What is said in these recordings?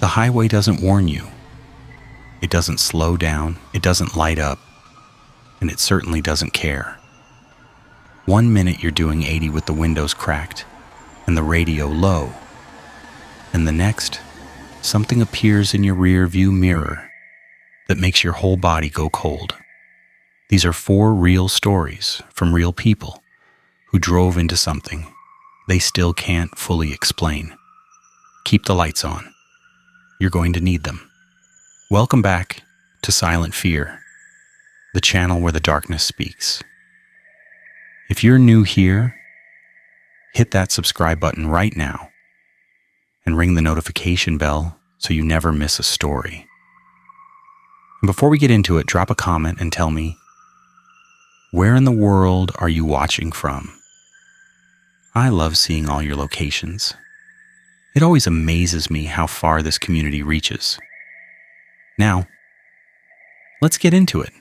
The highway doesn't warn you. It doesn't slow down, it doesn't light up, and it certainly doesn't care. 1 minute you're doing 80 with the windows cracked and the radio low, and the next, something appears in your rear view mirror that makes your whole body go cold. These are 4 real stories from real people who drove into something they still can't fully explain. Keep the lights on. You're going to need them. Welcome back to Silent Fear, the channel where the darkness speaks. If you're new here, hit that subscribe button right now and ring the notification bell so you never miss a story. And before we get into it, drop a comment and tell me, where in the world are you watching from? I love seeing all your locations. It always amazes me how far this community reaches. Now, let's get into it.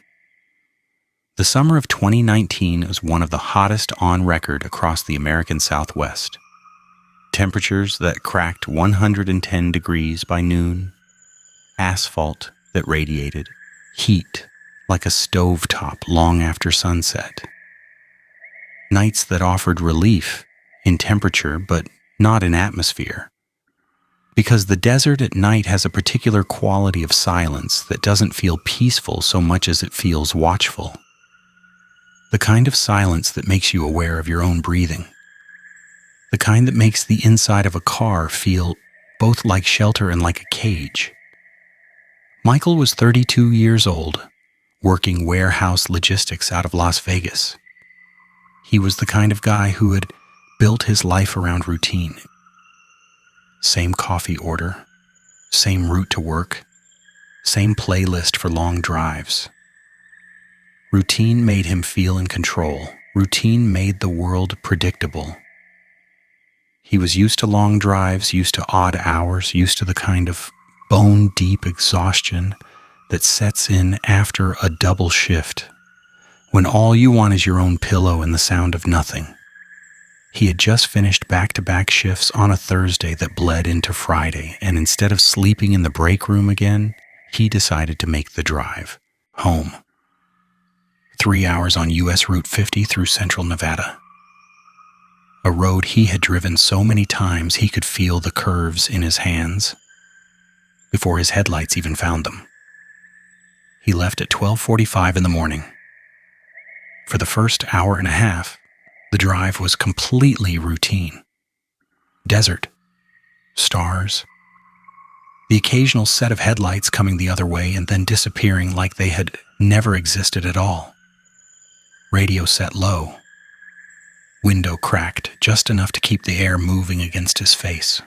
The summer of 2019 was one of the hottest on record across the American Southwest. Temperatures that cracked 110 degrees by noon, asphalt that radiated heat like a stovetop long after sunset. Nights that offered relief in temperature but not in atmosphere. Because the desert at night has a particular quality of silence that doesn't feel peaceful so much as it feels watchful. The kind of silence that makes you aware of your own breathing. The kind that makes the inside of a car feel both like shelter and like a cage. Michael was 32 years old, working warehouse logistics out of Las Vegas. He was the kind of guy who had built his life around routine. Same coffee order, same route to work, same playlist for long drives. Routine made him feel in control. Routine made the world predictable. He was used to long drives, used to odd hours, used to the kind of bone-deep exhaustion that sets in after a double shift, when all you want is your own pillow and the sound of nothing. He had just finished back-to-back shifts on a Thursday that bled into Friday, and instead of sleeping in the break room again, he decided to make the drive home. 3 hours on US Route 50 through central Nevada. A road he had driven so many times he could feel the curves in his hands before his headlights even found them. He left at 12:45 in the morning. For the first hour and a half, the drive was completely routine. Desert, stars, the occasional set of headlights coming the other way and then disappearing like they had never existed at all. Radio set low. Window cracked just enough to keep the air moving against his face.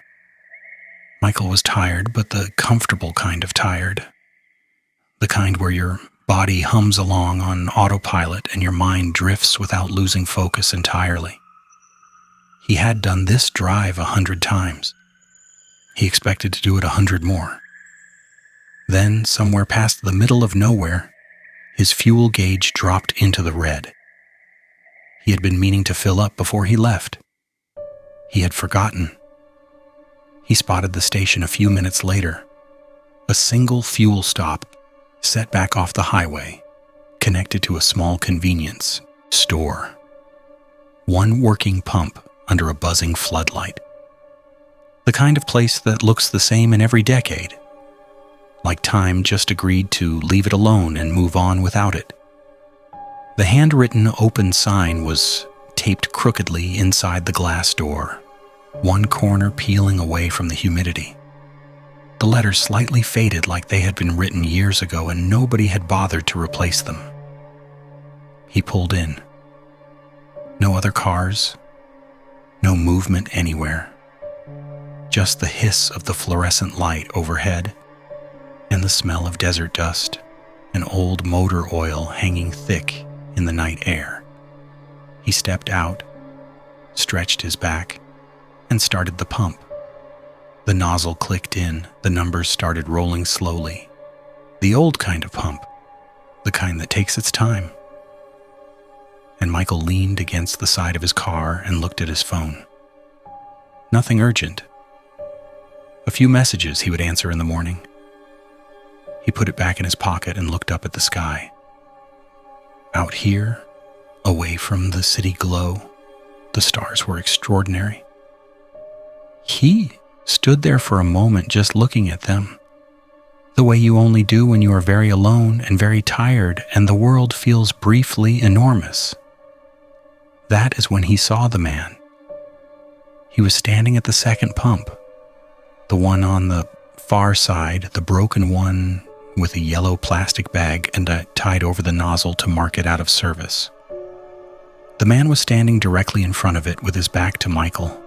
Michael was tired, but the comfortable kind of tired. The kind where your body hums along on autopilot and your mind drifts without losing focus entirely. He had done this drive 100 times. He expected to do it 100 more. Then, somewhere past the middle of nowhere, his fuel gauge dropped into the red. He had been meaning to fill up before he left. He had forgotten. He spotted the station a few minutes later. A single fuel stop set back off the highway, connected to a small convenience store. One working pump under a buzzing floodlight. The kind of place that looks the same in every decade. Like time just agreed to leave it alone and move on without it. The handwritten open sign was taped crookedly inside the glass door, one corner peeling away from the humidity. The letters slightly faded like they had been written years ago and nobody had bothered to replace them. He pulled in. No other cars, no movement anywhere. Just the hiss of the fluorescent light overhead and the smell of desert dust and old motor oil hanging thick in the night air. He stepped out, stretched his back, and started the pump. The nozzle clicked in, the numbers started rolling slowly. The old kind of pump, the kind that takes its time. And Michael leaned against the side of his car and looked at his phone. Nothing urgent. A few messages he would answer in the morning. He put it back in his pocket and looked up at the sky. Out here, away from the city glow, the stars were extraordinary. He stood there for a moment just looking at them, the way you only do when you are very alone and very tired and the world feels briefly enormous. That is when he saw the man. He was standing at the second pump, the one on the far side, the broken one with a yellow plastic bag and tied over the nozzle to mark it out of service. The man was standing directly in front of it with his back to Michael.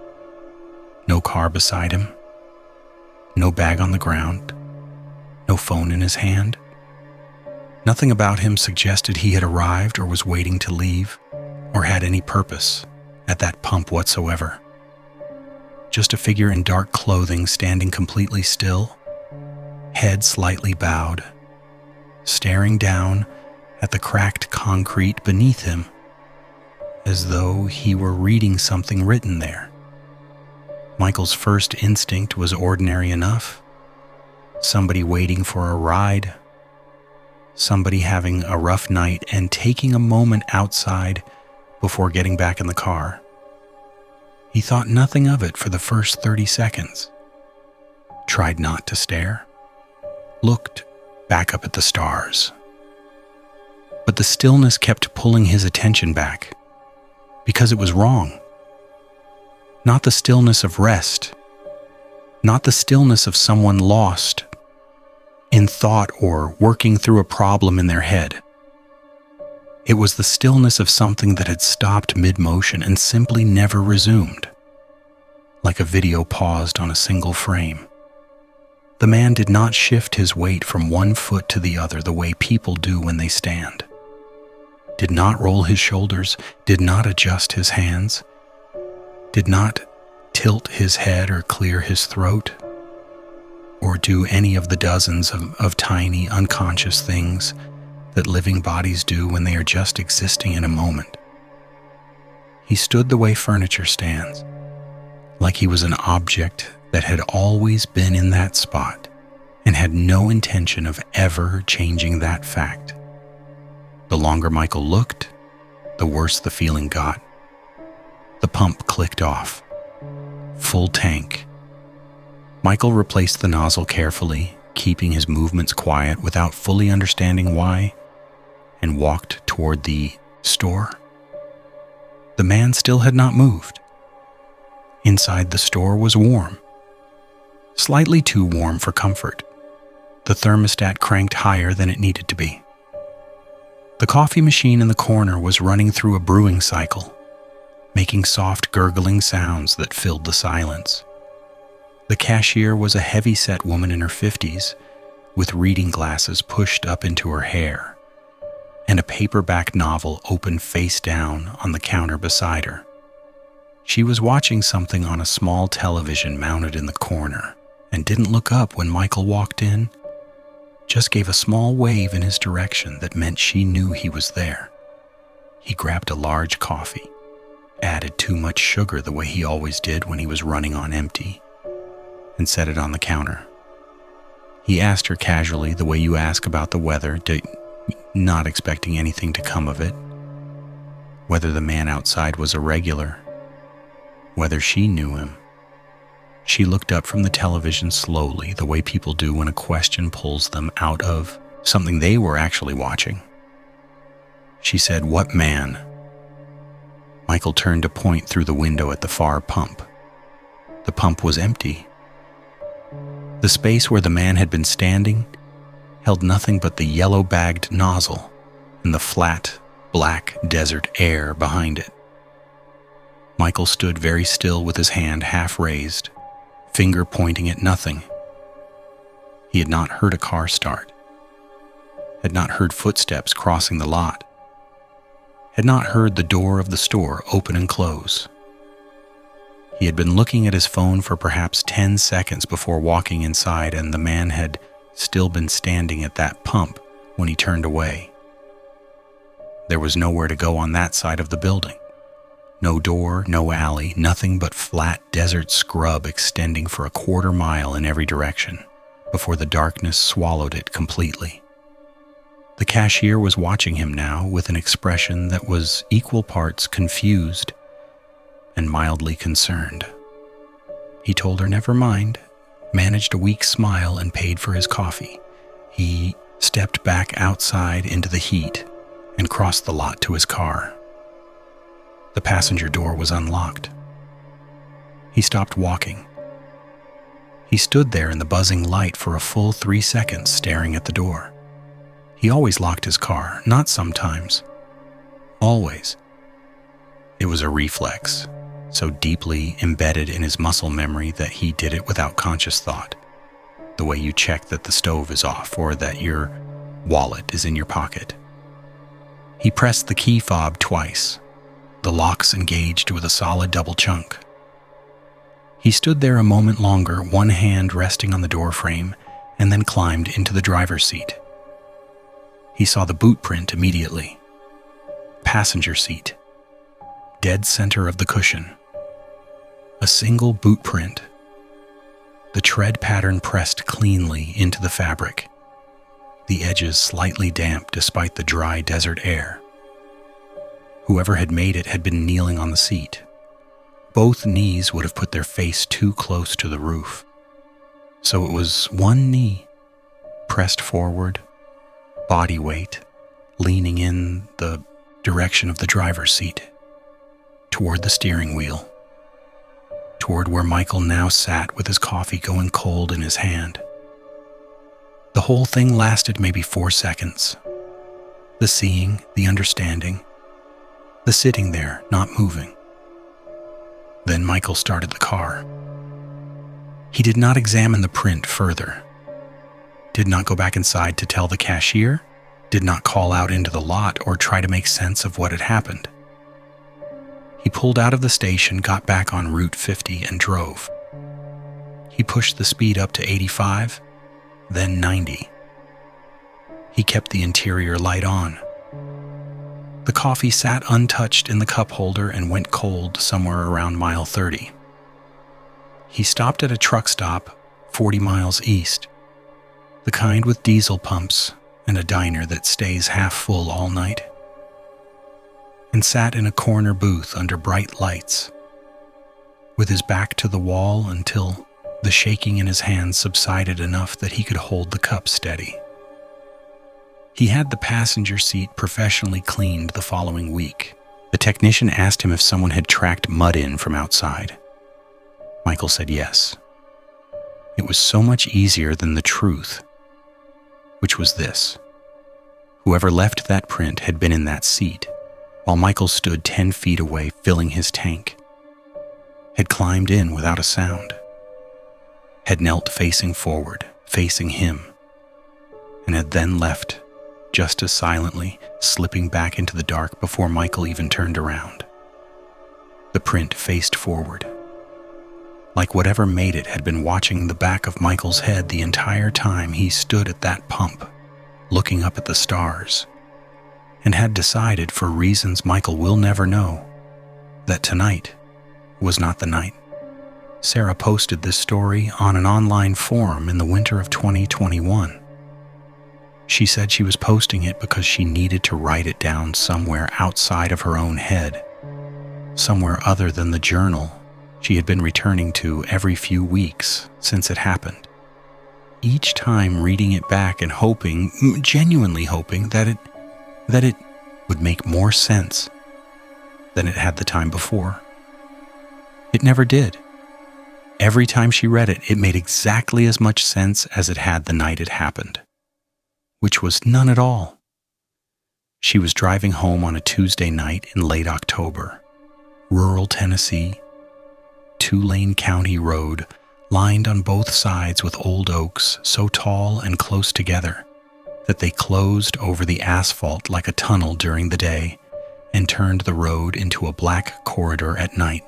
No car beside him, no bag on the ground, no phone in his hand. Nothing about him suggested he had arrived or was waiting to leave or had any purpose at that pump whatsoever. Just a figure in dark clothing standing completely still, head slightly bowed, staring down at the cracked concrete beneath him, as though he were reading something written there. Michael's first instinct was ordinary enough. Somebody waiting for a ride, somebody having a rough night and taking a moment outside before getting back in the car. He thought nothing of it for the first 30 seconds. Tried not to stare. Looked back up at the stars. But the stillness kept pulling his attention back, because it was wrong. Not the stillness of rest, not the stillness of someone lost in thought or working through a problem in their head. It was the stillness of something that had stopped mid-motion and simply never resumed, like a video paused on a single frame. The man did not shift his weight from one foot to the other the way people do when they stand. Did not roll his shoulders, did not adjust his hands, did not tilt his head or clear his throat, or do any of the dozens of tiny, unconscious things that living bodies do when they are just existing in a moment. He stood the way furniture stands, like he was an object that had always been in that spot and had no intention of ever changing that fact. The longer Michael looked, the worse the feeling got. The pump clicked off. Full tank. Michael replaced the nozzle carefully, keeping his movements quiet without fully understanding why, and walked toward the store. The man still had not moved. Inside the store was warm. Slightly too warm for comfort. The thermostat cranked higher than it needed to be. The coffee machine in the corner was running through a brewing cycle, making soft gurgling sounds that filled the silence. The cashier was a heavy-set woman in her 50s, with reading glasses pushed up into her hair, and a paperback novel open face down on the counter beside her. She was watching something on a small television mounted in the corner and didn't look up when Michael walked in, just gave a small wave in his direction that meant she knew he was there. He grabbed a large coffee, added too much sugar the way he always did when he was running on empty, and set it on the counter. He asked her casually the way you ask about the weather, not expecting anything to come of it, whether the man outside was a regular, whether she knew him. She looked up from the television slowly, the way people do when a question pulls them out of something they were actually watching. She said, "What man?" Michael turned to point through the window at the far pump. The pump was empty. The space where the man had been standing held nothing but the yellow-bagged nozzle and the flat, black desert air behind it. Michael stood very still with his hand half raised, finger pointing at nothing. He had not heard a car start, had not heard footsteps crossing the lot, had not heard the door of the store open and close. He had been looking at his phone for perhaps 10 seconds before walking inside, and the man had still been standing at that pump when he turned away. There was nowhere to go on that side of the building. No door, no alley, nothing but flat desert scrub extending for a quarter mile in every direction before the darkness swallowed it completely. The cashier was watching him now with an expression that was equal parts confused and mildly concerned. He told her never mind, managed a weak smile, and paid for his coffee. He stepped back outside into the heat and crossed the lot to his car. The passenger door was unlocked. He stopped walking. He stood there in the buzzing light for a full 3 seconds, staring at the door. He always locked his car, not sometimes. Always. It was a reflex, so deeply embedded in his muscle memory that he did it without conscious thought, the way you check that the stove is off or that your wallet is in your pocket. He pressed the key fob twice. The locks engaged with a solid double chunk. He stood there a moment longer, one hand resting on the door frame, and then climbed into the driver's seat. He saw the boot print immediately. Passenger seat. Dead center of the cushion. A single boot print. The tread pattern pressed cleanly into the fabric, the edges slightly damp despite the dry desert air. Whoever had made it had been kneeling on the seat. Both knees would have put their face too close to the roof. So it was one knee, pressed forward, body weight, leaning in the direction of the driver's seat, toward the steering wheel, toward where Michael now sat with his coffee going cold in his hand. The whole thing lasted maybe 4 seconds. The seeing, the understanding, the sitting there, not moving. Then Michael started the car. He did not examine the print further, did not go back inside to tell the cashier, did not call out into the lot or try to make sense of what had happened. He pulled out of the station, got back on Route 50 and drove. He pushed the speed up to 85, then 90. He kept the interior light on. The coffee sat untouched in the cup holder and went cold somewhere around mile 30. He stopped at a truck stop 40 miles east, the kind with diesel pumps and a diner that stays half full all night, and sat in a corner booth under bright lights, with his back to the wall until the shaking in his hands subsided enough that he could hold the cup steady. He had the passenger seat professionally cleaned the following week. The technician asked him if someone had tracked mud in from outside. Michael said yes. It was so much easier than the truth, which was this. Whoever left that print had been in that seat, while Michael stood 10 feet away filling his tank, had climbed in without a sound, had knelt facing forward, facing him, and had then left just as silently, slipping back into the dark before Michael even turned around. The print faced forward, like whatever made it had been watching the back of Michael's head the entire time he stood at that pump, looking up at the stars, and had decided, for reasons Michael will never know, that tonight was not the night. Sarah posted this story on an online forum in the winter of 2021. She said she was posting it because she needed to write it down somewhere outside of her own head, somewhere other than the journal she had been returning to every few weeks since it happened. Each time reading it back and hoping, genuinely hoping, that it would make more sense than it had the time before. It never did. Every time she read it, it made exactly as much sense as it had the night it happened, which was none at all. She was driving home on a Tuesday night in late October, rural Tennessee, 2-lane county road, lined on both sides with old oaks so tall and close together that they closed over the asphalt like a tunnel during the day and turned the road into a black corridor at night.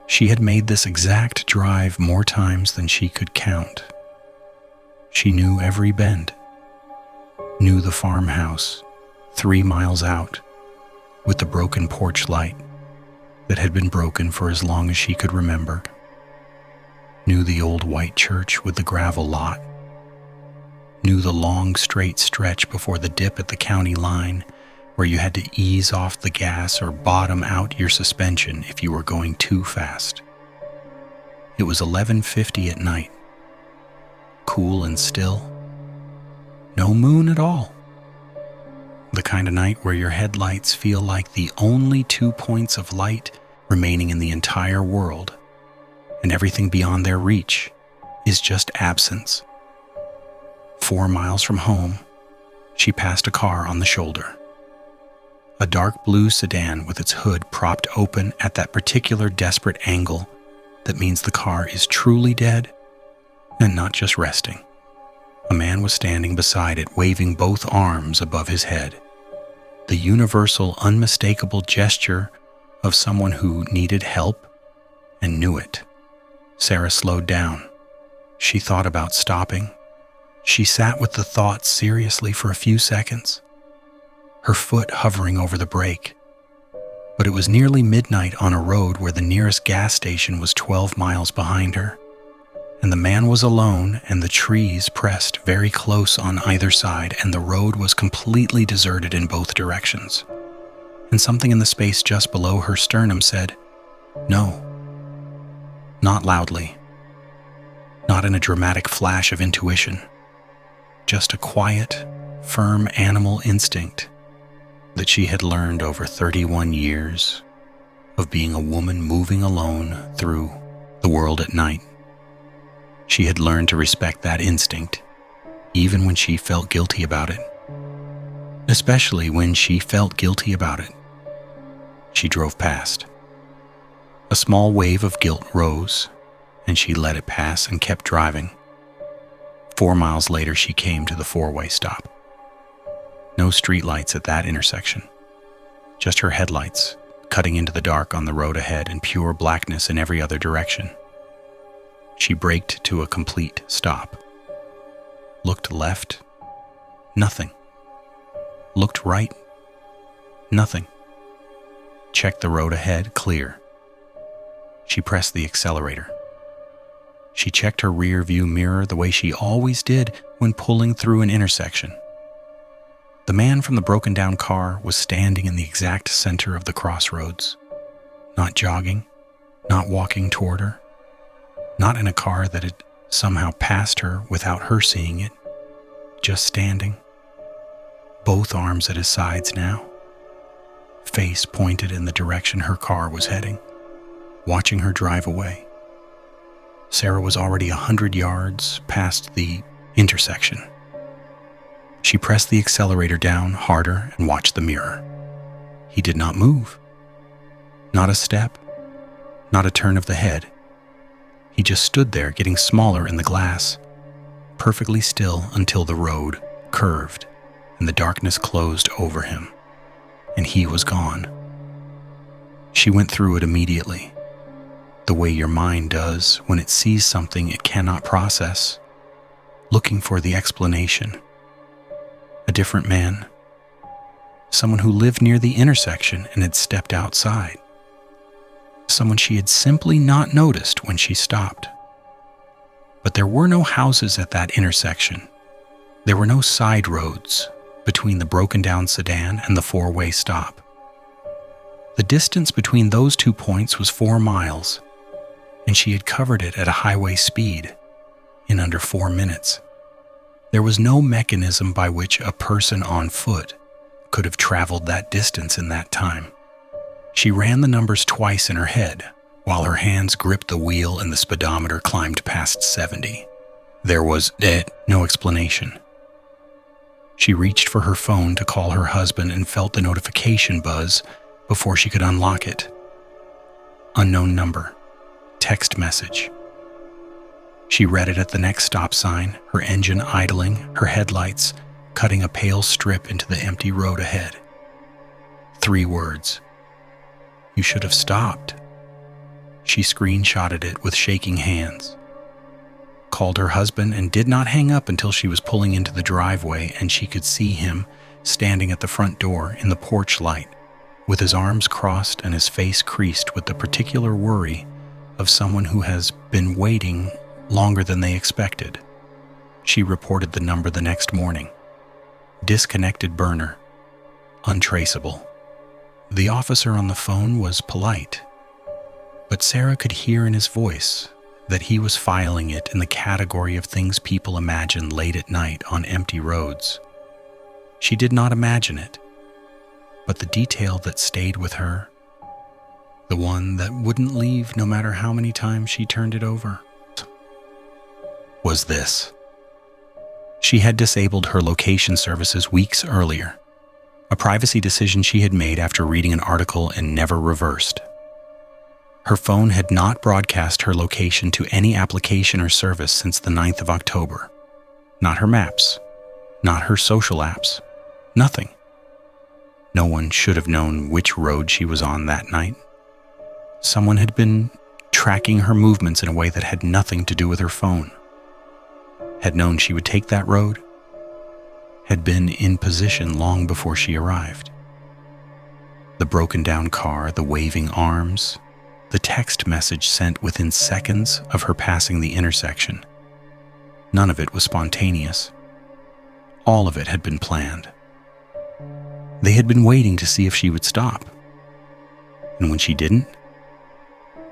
She had made this exact drive more times than she could count. She knew every bend, knew the farmhouse 3 miles out with the broken porch light, that had been broken for as long as she could remember. Knew the old white church with the gravel lot. Knew the long straight stretch before the dip at the county line where you had to ease off the gas or bottom out your suspension if you were going too fast. It was 11:50 at night. Cool and still. No moon at all. The kind of night where your headlights feel like the only 2 points of light remaining in the entire world, and everything beyond their reach is just absence. 4 miles from home, she passed a car on the shoulder. A dark blue sedan with its hood propped open at that particular desperate angle that means the car is truly dead and not just resting. A man was standing beside it, waving both arms above his head. The universal, unmistakable gesture of someone who needed help and knew it. Sarah slowed down. She thought about stopping. She sat with the thought seriously for a few seconds, her foot hovering over the brake. But it was nearly midnight on a road where the nearest gas station was 12 miles behind her, and the man was alone, and the trees pressed very close on either side, and the road was completely deserted in both directions. And something in the space just below her sternum said, "No." Not loudly, not in a dramatic flash of intuition, just a quiet, firm animal instinct that she had learned over 31 years of being a woman moving alone through the world at night. She had learned to respect that instinct, even when she felt guilty about it. Especially when she felt guilty about it. She drove past. A small wave of guilt rose, and she let it pass and kept driving. 4 miles later, she came to the four-way stop. No streetlights at that intersection. Just her headlights, cutting into the dark on the road ahead and pure blackness in every other direction. She braked to a complete stop. Looked left, nothing. Looked right, nothing. Checked the road ahead, clear. She pressed the accelerator. She checked her rear view mirror the way she always did when pulling through an intersection. The man from the broken down car was standing in the exact center of the crossroads, not jogging, not walking toward her, not in a car that had somehow passed her without her seeing it, just standing, both arms at his sides now, face pointed in the direction her car was heading, watching her drive away. Sarah was already 100 yards past the intersection. She pressed the accelerator down harder and watched the mirror. He did not move. Not a step, not a turn of the head. He just stood there, getting smaller in the glass, perfectly still until the road curved and the darkness closed over him, and he was gone. She went through it immediately, the way your mind does when it sees something it cannot process, looking for the explanation. A different man, someone who lived near the intersection and had stepped outside, someone she had simply not noticed when she stopped. But there were no houses at that intersection. There were no side roads between the broken down sedan and the four-way stop. The distance between those 2 points was 4 miles, and she had covered it at a highway speed in under 4 minutes. There was no mechanism by which a person on foot could have traveled that distance in that time. She ran the numbers twice in her head, while her hands gripped the wheel and the speedometer climbed past 70. There was no explanation. She reached for her phone to call her husband and felt the notification buzz before she could unlock it. Unknown number. Text message. She read it at the next stop sign, her engine idling, her headlights cutting a pale strip into the empty road ahead. 3 words. "You should have stopped." She screenshotted it with shaking hands. Called her husband and did not hang up until she was pulling into the driveway and she could see him standing at the front door in the porch light, with his arms crossed and his face creased with the particular worry of someone who has been waiting longer than they expected. She reported the number the next morning. Disconnected burner. Untraceable. The officer on the phone was polite, but Sarah could hear in his voice that he was filing it in the category of things people imagine late at night on empty roads. She did not imagine it, but the detail that stayed with her, the one that wouldn't leave no matter how many times she turned it over, was this. She had disabled her location services weeks earlier, a privacy decision she had made after reading an article and never reversed. Her phone had not broadcast her location to any application or service since the 9th of October. Not her maps, not her social apps, nothing. No one should have known which road she was on that night. Someone had been tracking her movements in a way that had nothing to do with her phone. Had known she would take that road, had been in position long before she arrived. The broken down car, the waving arms, the text message sent within seconds of her passing the intersection. None of it was spontaneous. All of it had been planned. They had been waiting to see if she would stop. And when she didn't,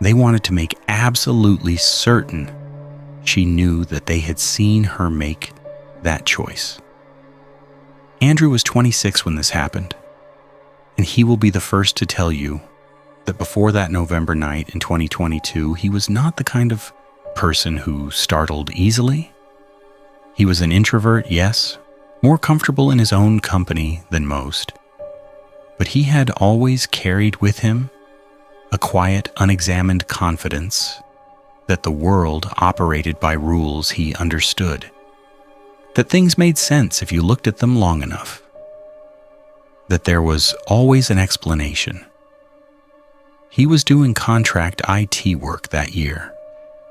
they wanted to make absolutely certain she knew that they had seen her make that choice. Andrew was 26 when this happened, and he will be the first to tell you that before that November night in 2022, he was not the kind of person who startled easily. He was an introvert, yes, more comfortable in his own company than most, but he had always carried with him a quiet, unexamined confidence that the world operated by rules he understood, that things made sense if you looked at them long enough, that there was always an explanation. He was doing contract IT work that year,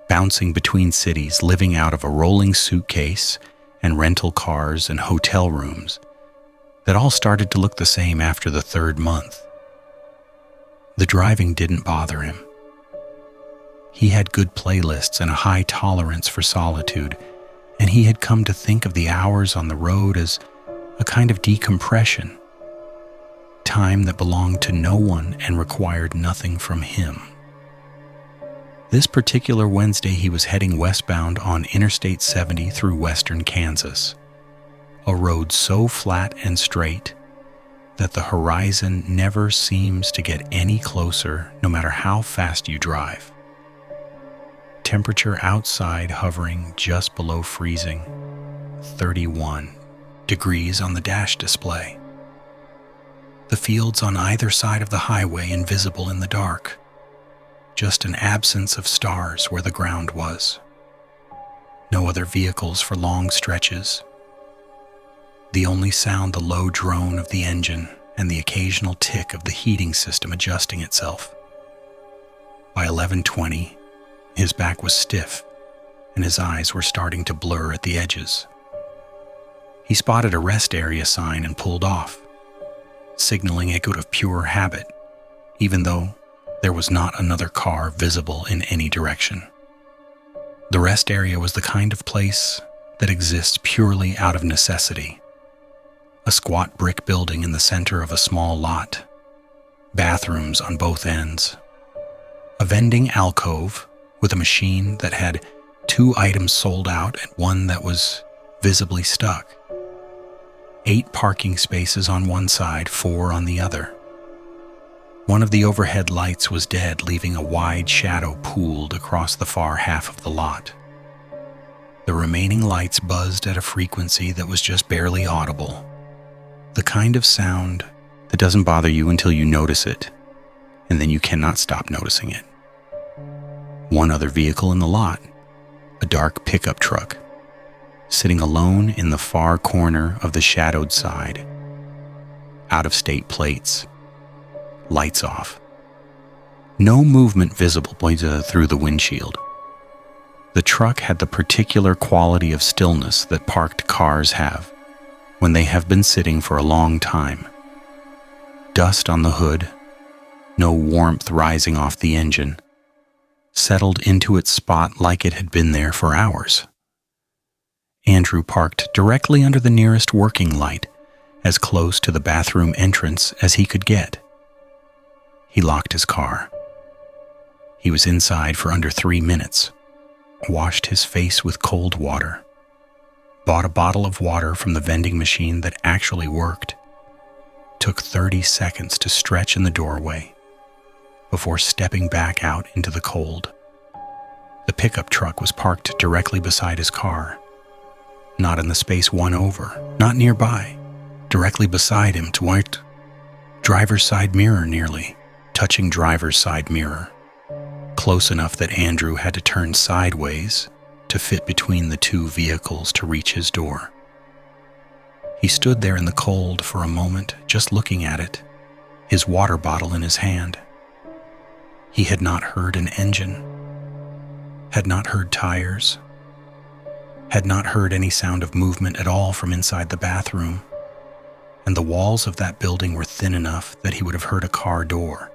bouncing between cities, living out of a rolling suitcase and rental cars and hotel rooms that all started to look the same after the third month. The driving didn't bother him. He had good playlists and a high tolerance for solitude, and he had come to think of the hours on the road as a kind of decompression, time that belonged to no one and required nothing from him. This particular Wednesday, he was heading westbound on Interstate 70 through western Kansas, a road so flat and straight that the horizon never seems to get any closer no matter how fast you drive. Temperature outside hovering just below freezing, 31 degrees on the dash display. The fields on either side of the highway invisible in the dark, just an absence of stars where the ground was. No other vehicles for long stretches. The only sound the low drone of the engine and the occasional tick of the heating system adjusting itself. By 11:20, his back was stiff and his eyes were starting to blur at the edges. He spotted a rest area sign and pulled off, signaling it out of pure habit, even though there was not another car visible in any direction. The rest area was the kind of place that exists purely out of necessity. A squat brick building in the center of a small lot, bathrooms on both ends, a vending alcove with a machine that had 2 items sold out and one that was visibly stuck, 8 parking spaces on one side, 4 on the other. One of the overhead lights was dead, leaving a wide shadow pooled across the far half of the lot. The remaining lights buzzed at a frequency that was just barely audible, the kind of sound that doesn't bother you until you notice it, and then you cannot stop noticing it. One other vehicle in the lot, a dark pickup truck, sitting alone in the far corner of the shadowed side. Out-of-state plates, lights off. No movement visible through the windshield. The truck had the particular quality of stillness that parked cars have when they have been sitting for a long time. dust on the hood, no warmth rising off the engine, settled into its spot like it had been there for hours. Andrew parked directly under the nearest working light, as close to the bathroom entrance as he could get. He locked his car. He was inside for under 3 minutes, washed his face with cold water, bought a bottle of water from the vending machine that actually worked, took 30 seconds to stretch in the doorway before stepping back out into the cold. The pickup truck was parked directly beside his car, not in the space one over, not nearby, directly beside him toward driver's side mirror, nearly touching driver's side mirror, close enough that Andrew had to turn sideways to fit between the two vehicles to reach his door. He stood there in the cold for a moment, just looking at it, his water bottle in his hand. He had not heard an engine, had not heard tires, had not heard any sound of movement at all from inside the bathroom, and the walls of that building were thin enough that he would have heard a car door.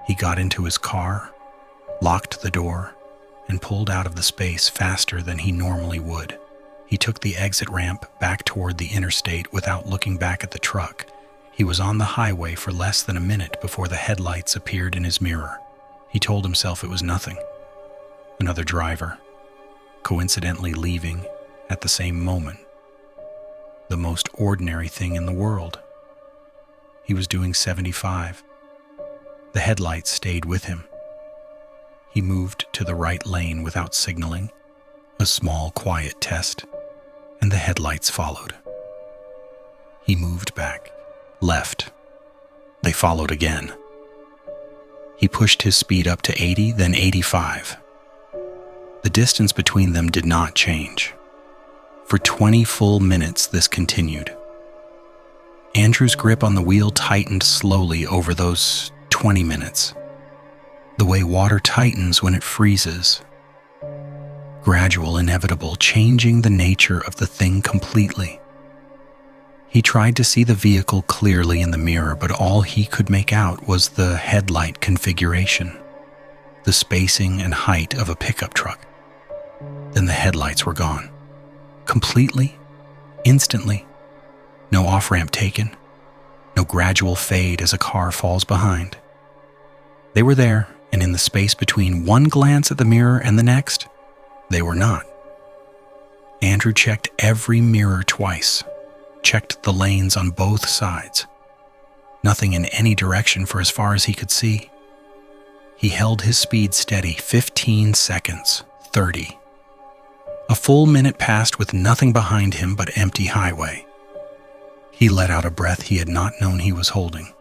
He got into his car, locked the door, and pulled out of the space faster than he normally would. He took the exit ramp back toward the interstate without looking back at the truck. He was on the highway for less than a minute before the headlights appeared in his mirror. He told himself it was nothing. Another driver, coincidentally leaving at the same moment. The most ordinary thing in the world. He was doing 75. The headlights stayed with him. He moved to the right lane without signaling, a small, quiet test, and the headlights followed. He moved back, left. They followed again. He pushed his speed up to 80, then 85. The distance between them did not change. For 20 full minutes, this continued. Andrew's grip on the wheel tightened slowly over those 20 minutes, the way water tightens when it freezes. Gradual, inevitable, changing the nature of the thing completely. He tried to see the vehicle clearly in the mirror, but all he could make out was the headlight configuration, the spacing and height of a pickup truck. Then the headlights were gone. Completely, instantly. No off-ramp taken, no gradual fade as a car falls behind. They were there, and in the space between one glance at the mirror and the next, they were not. Andrew checked every mirror twice, checked the lanes on both sides. Nothing in any direction for as far as he could see. He held his speed steady, 15 seconds, 30. A full minute passed with nothing behind him but empty highway. He let out a breath he had not known he was holding.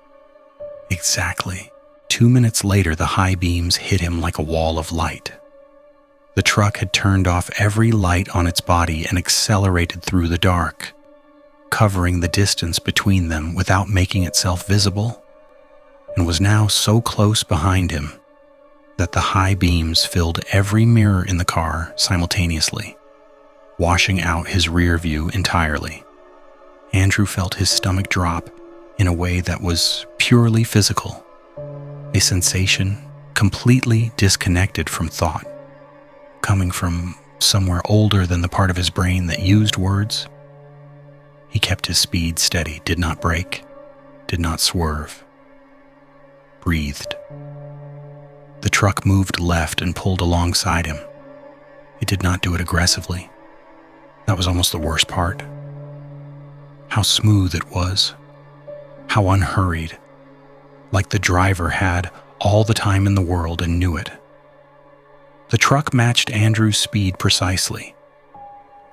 Exactly 2 minutes later, the high beams hit him like a wall of light. The truck had turned off every light on its body and accelerated through the dark, covering the distance between them without making itself visible, and was now so close behind him that the high beams filled every mirror in the car simultaneously, washing out his rear view entirely. Andrew felt his stomach drop in a way that was purely physical, a sensation completely disconnected from thought, coming from somewhere older than the part of his brain that used words. He kept his speed steady, did not brake, did not swerve, breathed. The truck moved left and pulled alongside him. It did not do it aggressively. That was almost the worst part. How smooth it was. How unhurried. Like the driver had all the time in the world and knew it. The truck matched Andrew's speed precisely,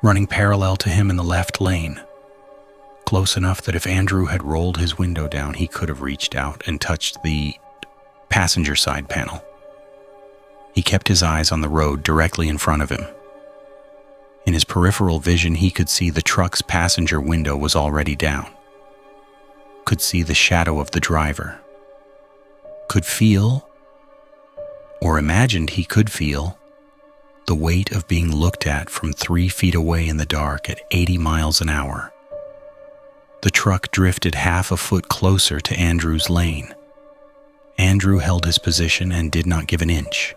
running parallel to him in the left lane, close enough that if Andrew had rolled his window down, he could have reached out and touched the passenger side panel. He kept his eyes on the road directly in front of him. In his peripheral vision, he could see the truck's passenger window was already down, could see the shadow of the driver, could feel, or imagined he could feel, the weight of being looked at from 3 feet away in the dark at 80 miles an hour. The The truck drifted half a foot closer to Andrew's lane. Andrew held his position and did not give an inch.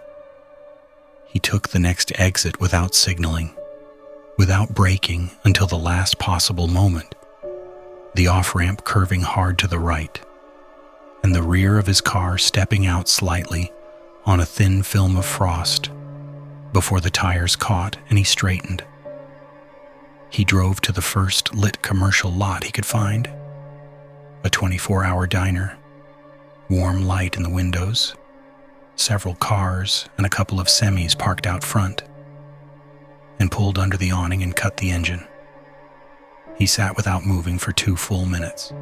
He took the next exit without signaling, without braking until the last possible moment, the off-ramp curving hard to the right, and the rear of his car stepping out slightly on a thin film of frost before the tires caught and he straightened. He drove to the first lit commercial lot he could find, a 24-hour diner, warm light in the windows, several cars and a couple of semis parked out front, and pulled under the awning and cut the engine. He sat without moving for 2 full minutes,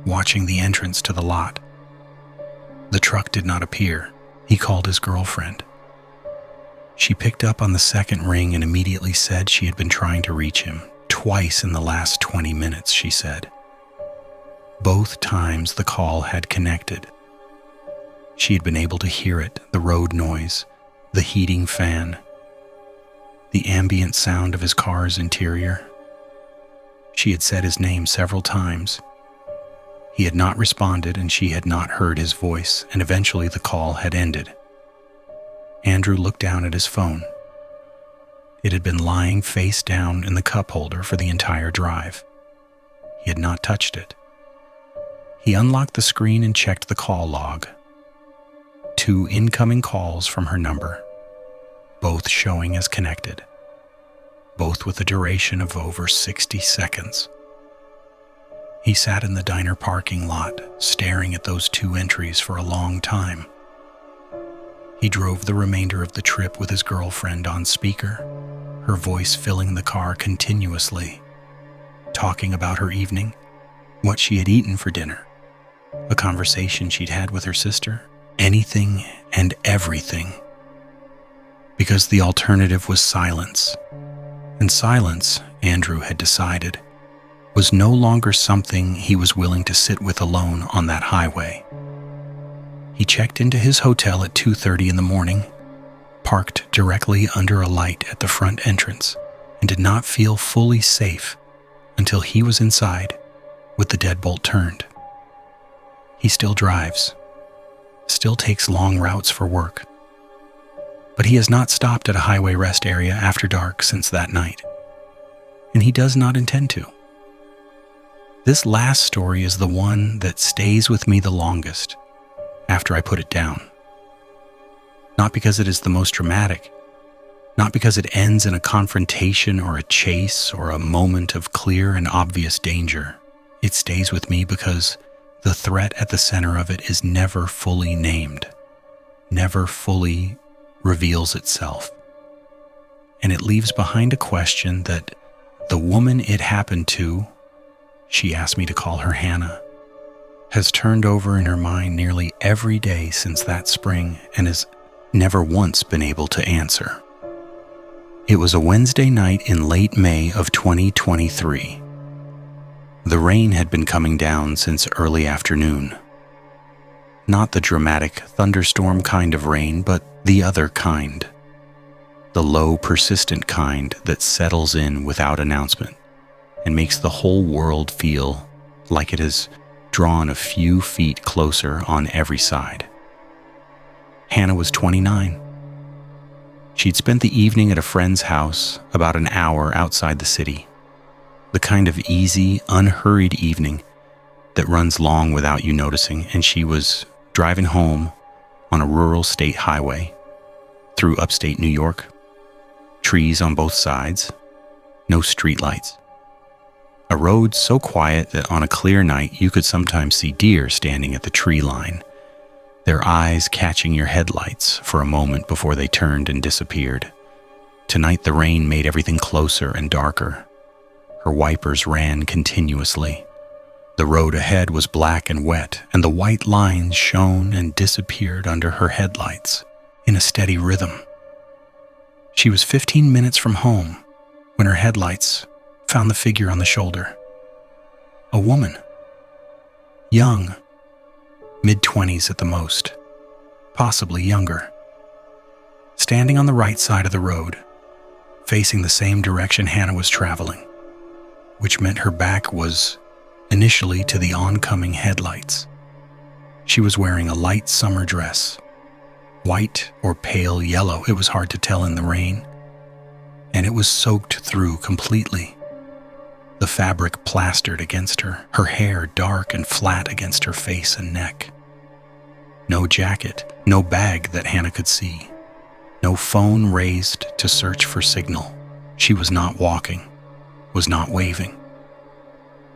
watching the entrance to the lot. The truck did not appear. He called his girlfriend. She picked up on the second ring and immediately said she had been trying to reach him twice in the last 20 minutes, she said. Both times the call had connected. She had been able to hear it, the road noise, the heating fan, the ambient sound of his car's interior. She had said his name several times. He had not responded and she had not heard his voice, and eventually the call had ended. Andrew looked down at his phone. It had been lying face down in the cup holder for the entire drive. He had not touched it. He unlocked the screen and checked the call log. 2 incoming calls from her number, both showing as connected, both with a duration of over 60 seconds. He sat in the diner parking lot, staring at those 2 entries for a long time. He drove the remainder of the trip with his girlfriend on speaker, her voice filling the car continuously, talking about her evening, what she had eaten for dinner, a conversation she'd had with her sister, anything and everything. Because the alternative was silence. And silence, Andrew had decided, was no longer something he was willing to sit with alone on that highway. He checked into his hotel at 2:30 in the morning, parked directly under a light at the front entrance, and did not feel fully safe until he was inside with the deadbolt turned. He still drives, still takes long routes for work, but he has not stopped at a highway rest area after dark since that night, and he does not intend to. This last story is the one that stays with me the longest after I put it down. Not because it is the most dramatic, not because it ends in a confrontation or a chase or a moment of clear and obvious danger. It stays with me because the threat at the center of it is never fully named, never fully reveals itself. And it leaves behind a question that the woman it happened to, she asked me to call her Hannah, has turned over in her mind nearly every day since that spring and has never once been able to answer. It was a Wednesday night in late May of 2023. The rain had been coming down since early afternoon. Not the dramatic thunderstorm kind of rain, but the other kind. The low, persistent kind that settles in without announcement and makes the whole world feel like it has drawn a few feet closer on every side. Hannah was 29. She'd spent the evening at a friend's house about an hour outside the city. The kind of easy, unhurried evening that runs long without you noticing, and she was driving home on a rural state highway through upstate New York. Trees on both sides, no streetlights. A road so quiet that on a clear night you could sometimes see deer standing at the tree line, their eyes catching your headlights for a moment before they turned and disappeared. Tonight the rain made everything closer and darker. Her wipers ran continuously. The road ahead was black and wet, and the white lines shone and disappeared under her headlights in a steady rhythm. She was 15 minutes from home when her headlights found the figure on the shoulder. A woman. Young, mid-20s at the most, possibly younger. Standing on the right side of the road, facing the same direction Hannah was traveling, which meant her back was initially to the oncoming headlights. She was wearing a light summer dress, white or pale yellow, it was hard to tell in the rain, and it was soaked through completely. The fabric plastered against her, her hair dark and flat against her face and neck. No jacket, no bag that Hannah could see, no phone raised to search for signal. She was not walking, was not waving,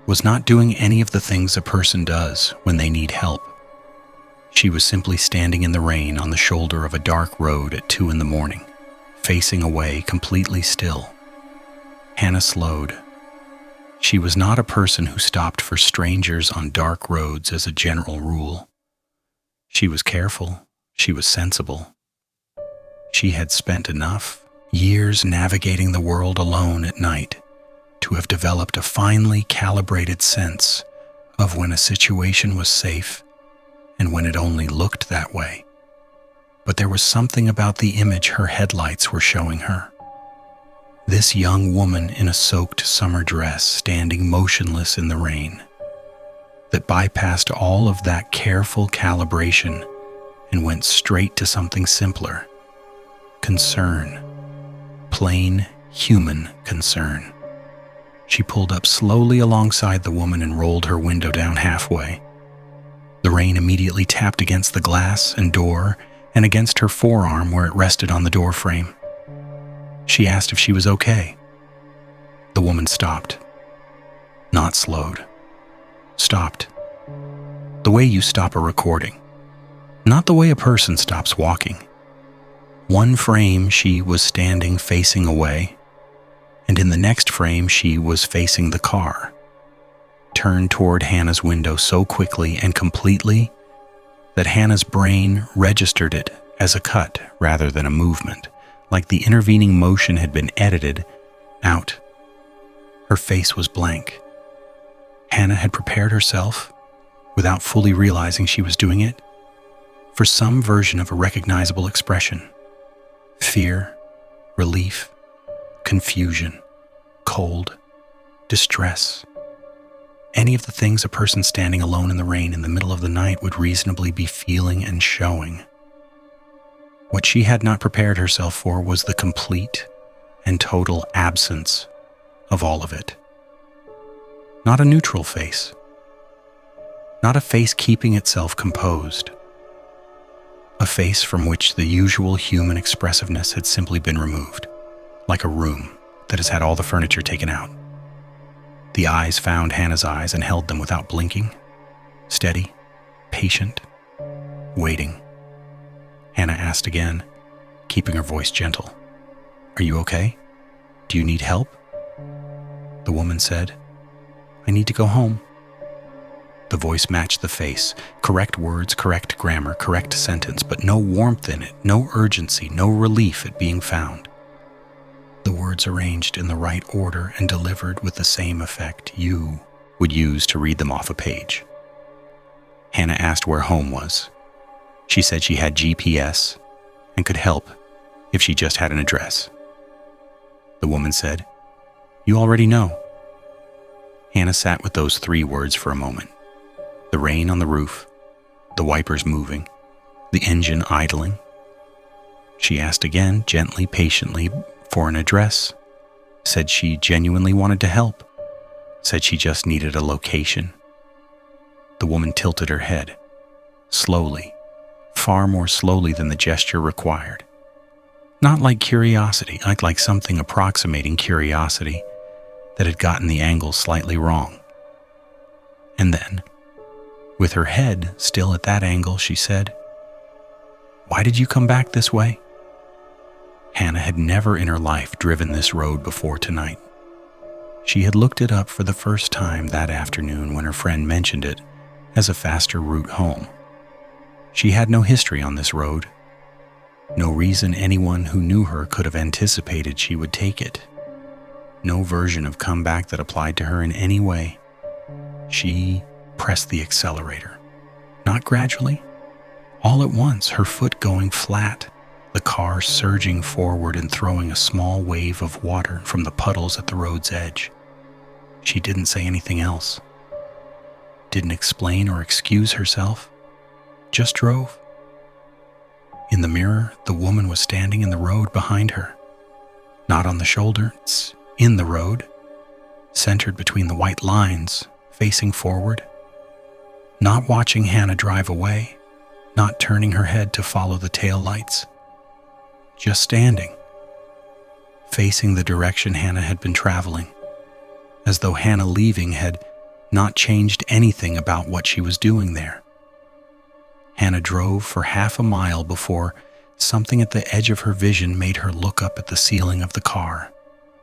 was not doing any of the things a person does when they need help. She was simply standing in the rain on the shoulder of a dark road at 2 a.m, facing away, completely still. Hannah slowed. She was not a person who stopped for strangers on dark roads as a general rule. She was careful. She was sensible. She had spent enough years navigating the world alone at night to have developed a finely calibrated sense of when a situation was safe and when it only looked that way. But there was something about the image her headlights were showing her. This young woman in a soaked summer dress standing motionless in the rain that bypassed all of that careful calibration and went straight to something simpler. Concern. Plain human concern. She pulled up slowly alongside the woman and rolled her window down halfway. The rain immediately tapped against the glass and door and against her forearm where it rested on the door frame. She asked if she was okay. The woman stopped. Not slowed. Stopped. The way you stop a recording. Not the way a person stops walking. One frame she was standing facing away, and in the next frame she was facing the car. Turned toward Hannah's window so quickly and completely that Hannah's brain registered it as a cut rather than a movement, like the intervening motion had been edited out. Her face was blank. Hannah had prepared herself, without fully realizing she was doing it, for some version of a recognizable expression. Fear, relief, confusion, cold, distress. Any of the things a person standing alone in the rain in the middle of the night would reasonably be feeling and showing. What she had not prepared herself for was the complete and total absence of all of it. Not a neutral face. Not a face keeping itself composed. A face from which the usual human expressiveness had simply been removed, like a room that has had all the furniture taken out. The eyes found Hannah's eyes and held them without blinking, steady, patient, waiting. Hannah asked again, keeping her voice gentle, "Are you okay? Do you need help?" The woman said, "I need to go home." The voice matched the face, correct words, correct grammar, correct sentence, but no warmth in it, no urgency, no relief at being found. The words arranged in the right order and delivered with the same effect you would use to read them off a page. Hannah asked where home was. She said she had GPS and could help if she just had an address. The woman said, "You already know." Hannah sat with those 3 words for a moment. The rain on the roof, the wipers moving, the engine idling. She asked again, gently, patiently, for an address, said she genuinely wanted to help, said she just needed a location. The woman tilted her head, slowly, far more slowly than the gesture required. Not like curiosity, like something approximating curiosity that had gotten the angle slightly wrong. And then, with her head still at that angle, she said, "Why did you come back this way?" Hannah had never in her life driven this road before tonight. She had looked it up for the first time that afternoon when her friend mentioned it as a faster route home. She had no history on this road. No reason anyone who knew her could have anticipated she would take it. No version of comeback that applied to her in any way. She pressed the accelerator. Not gradually. All at once, her foot going flat, the car surging forward and throwing a small wave of water from the puddles at the road's edge. She didn't say anything else. didn't explain or excuse herself, just drove. In the mirror, the woman was standing in the road behind her. Not on the shoulder, it's in the road, centered between the white lines, facing forward. Not watching Hannah drive away, not turning her head to follow the tail lights. Just standing, facing the direction Hannah had been traveling, as though Hannah leaving had not changed anything about what she was doing there. Hannah drove for half a mile before something at the edge of her vision made her look up at the ceiling of the car.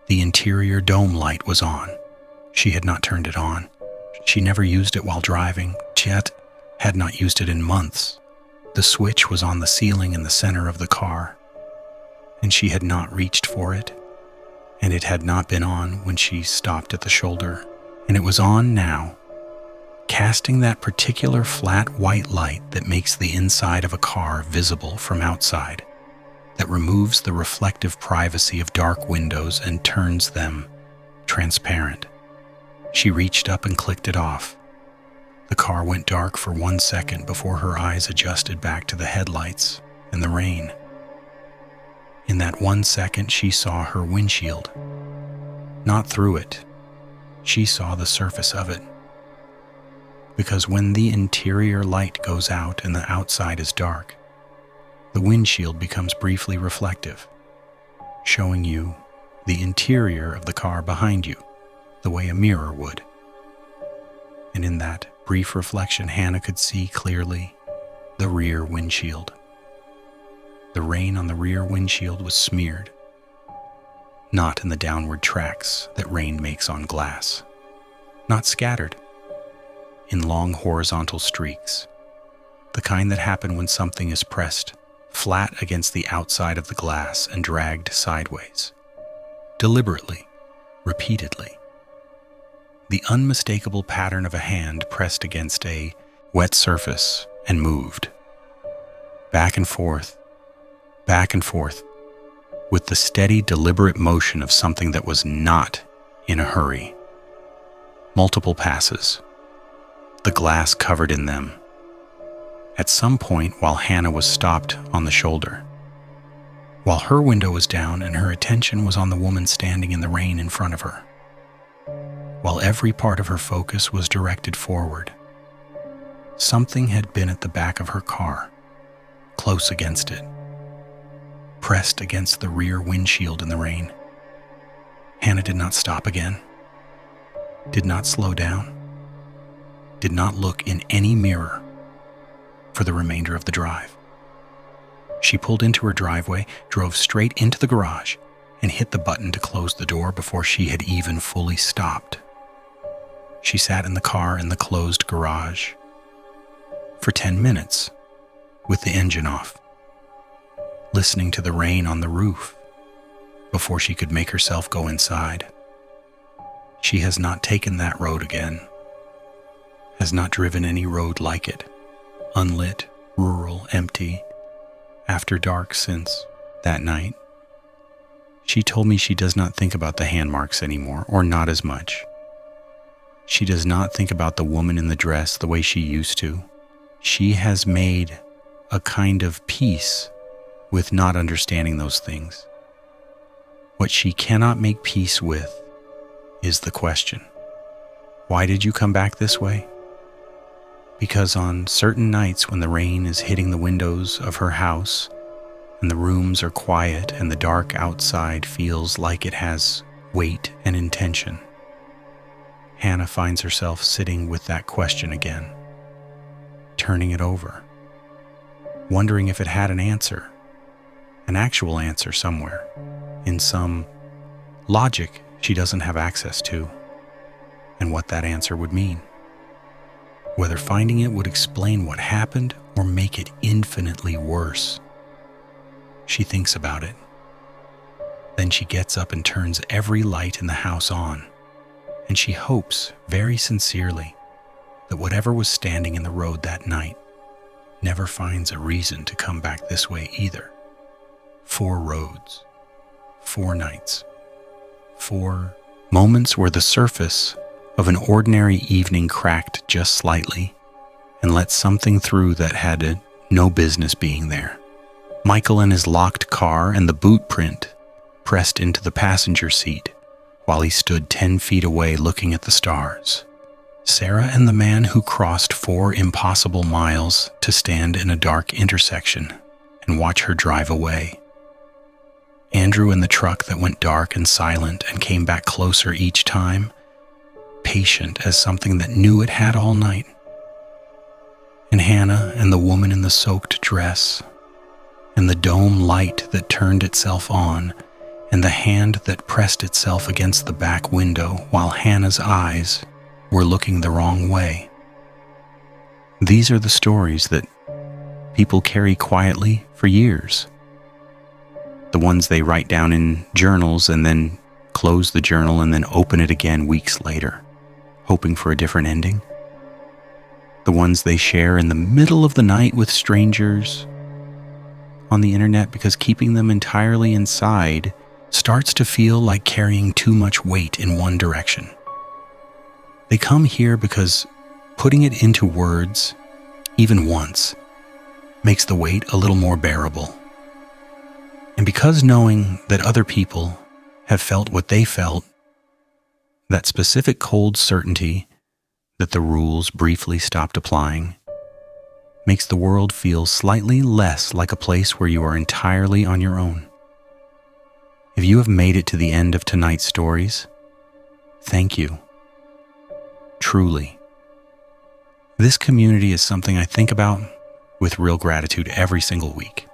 The interior dome light was on. She had not turned it on. She never used it while driving, yet had not used it in months. The switch was on the ceiling in the center of the car, and she had not reached for it, and it had not been on when she stopped at the shoulder, and it was on now, casting that particular flat white light that makes the inside of a car visible from outside, that removes the reflective privacy of dark windows and turns them transparent. She reached up and clicked it off. The car went dark for 1 second before her eyes adjusted back to the headlights and the rain. In that 1 second, she saw her windshield. Not through it. She saw the surface of it. Because when the interior light goes out and the outside is dark, the windshield becomes briefly reflective, showing you the interior of the car behind you, the way a mirror would. And in that brief reflection, Hannah could see clearly the rear windshield. The rain on the rear windshield was smeared, not in the downward tracks that rain makes on glass, not scattered, in long horizontal streaks, the kind that happen when something is pressed flat against the outside of the glass and dragged sideways, deliberately, repeatedly. The unmistakable pattern of a hand pressed against a wet surface and moved, back and forth, with the steady, deliberate motion of something that was not in a hurry. Multiple passes, the glass covered in them. At some point, while Hannah was stopped on the shoulder, while her window was down and her attention was on the woman standing in the rain in front of her, while every part of her focus was directed forward, something had been at the back of her car, close against it, pressed against the rear windshield in the rain. Hannah did not stop again, did not slow down, did not look in any mirror for the remainder of the drive. She pulled into her driveway, drove straight into the garage, and hit the button to close the door before she had even fully stopped. She sat in the car in the closed garage for 10 minutes with the engine off, listening to the rain on the roof before she could make herself go inside. She has not taken that road again, has not driven any road like it, unlit, rural, empty, after dark since that night. She told me she does not think about the hand marks anymore, or not as much. She does not think about the woman in the dress the way she used to. She has made a kind of peace with not understanding those things. What she cannot make peace with is the question, why did you come back this way? Because on certain nights when the rain is hitting the windows of her house and the rooms are quiet and the dark outside feels like it has weight and intention, Hannah finds herself sitting with that question again, turning it over, wondering if it had an answer, an actual answer somewhere, in some logic she doesn't have access to, and what that answer would mean. Whether finding it would explain what happened or make it infinitely worse. She thinks about it. Then she gets up and turns every light in the house on, and she hopes very sincerely that whatever was standing in the road that night never finds a reason to come back this way either. 4 roads, 4 nights, 4 moments where the surface of an ordinary evening cracked just slightly and let something through that had no business being there. Michael and his locked car and the boot print pressed into the passenger seat while he stood 10 feet away looking at the stars. Sarah and the man who crossed 4 impossible miles to stand in a dark intersection and watch her drive away. Andrew in the truck that went dark and silent and came back closer each time, patient as something that knew it had all night. And Hannah and the woman in the soaked dress, and the dome light that turned itself on, and the hand that pressed itself against the back window while Hannah's eyes were looking the wrong way. These are the stories that people carry quietly for years. The ones they write down in journals and then close the journal and then open it again weeks later, hoping for a different ending. The ones they share in the middle of the night with strangers on the internet because keeping them entirely inside starts to feel like carrying too much weight in one direction. They come here because putting it into words, even once, makes the weight a little more bearable. And because knowing that other people have felt what they felt, that specific cold certainty that the rules briefly stopped applying, makes the world feel slightly less like a place where you are entirely on your own. If you have made it to the end of tonight's stories, thank you. Truly. This community is something I think about with real gratitude every single week.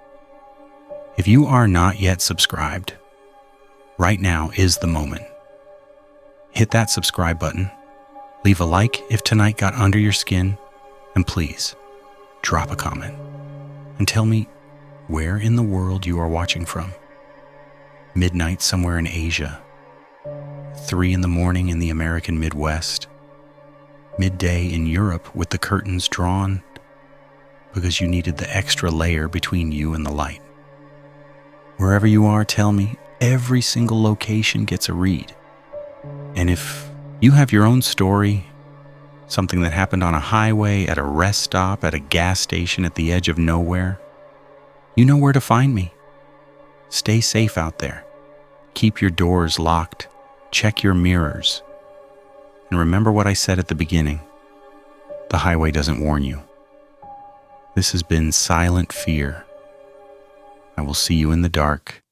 If you are not yet subscribed, right now is the moment. Hit that subscribe button, leave a like if tonight got under your skin, and please, drop a comment and tell me where in the world you are watching from. Midnight somewhere in Asia, 3 in the morning in the American Midwest, midday in Europe with the curtains drawn because you needed the extra layer between you and the light. Wherever you are, tell me, every single location gets a read. And if you have your own story, something that happened on a highway, at a rest stop, at a gas station, at the edge of nowhere, you know where to find me. Stay safe out there. Keep your doors locked. Check your mirrors. And remember what I said at the beginning. The highway doesn't warn you. This has been Silent Fear. I will see you in the dark.